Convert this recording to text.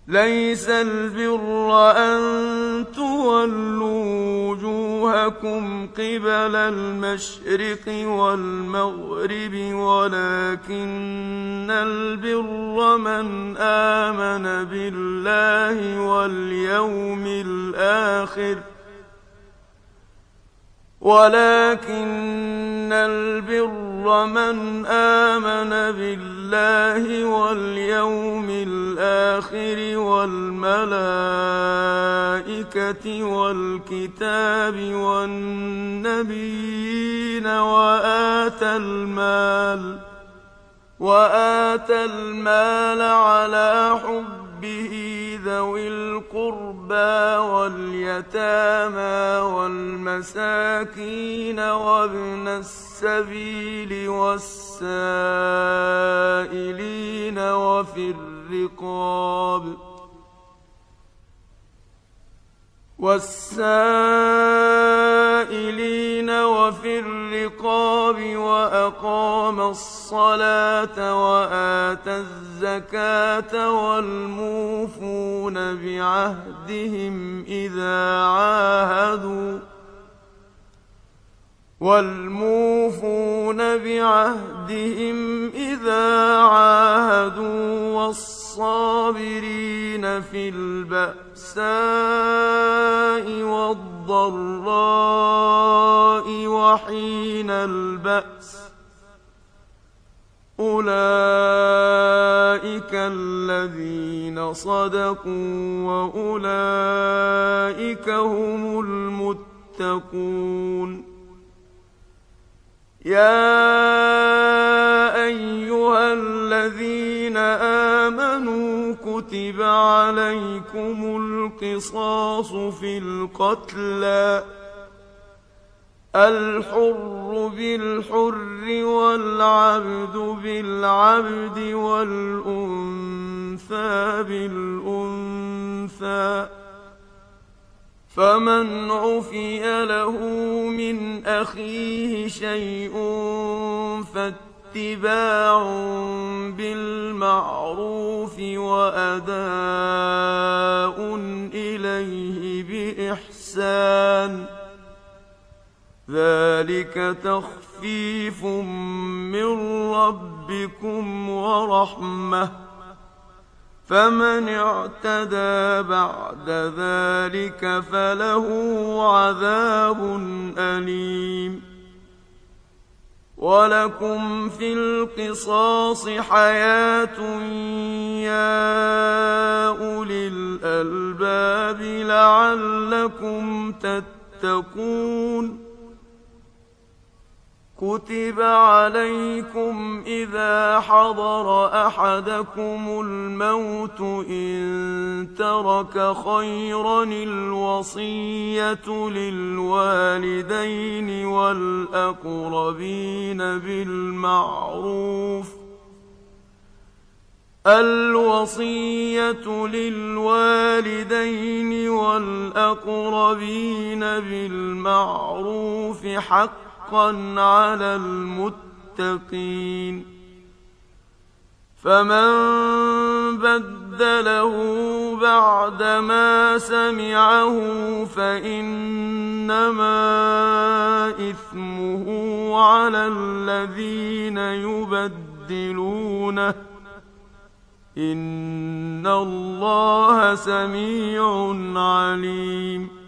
ليس البر أن تولوا وجوهكم قبل المشرق والمغرب ولكن البر من آمن بالله واليوم الآخر والملائكة والكتاب والنبيين وآتى المال على حبه ذوي القربى واليتامى والمساكين وابن السبيل والسائلين وفي الرقاب وأقام الصلاة وآتى الزكاة والموفون بعهدهم إذا عاهدوا والصابرين في البأساء والضراء وحين البأس أولئك الذين صدقوا وأولئك هم المتقون. يا أيها الذين آمنوا كتب عليكم القصاص في القتلى الحر بالحر والعبد بالعبد والأنثى بالأنثى فمن عفي له من أخيه شيء فاتباع بالمعروف وأداء إليه بإحسان ذلك تخفيف من ربكم ورحمة فمن اعتدى بعد ذلك فله عذاب أليم. ولكم في القصاص حياة يا أولي الألباب لعلكم تتقون. كتب عليكم إذا حضر أحدكم الموت إن ترك خيرا الوصية للوالدين والأقربين بالمعروف حقا على المتقين. فمن بدله بعدما سمعه فإنما إثمه على الذين يبدلونه إن الله سميع عليم.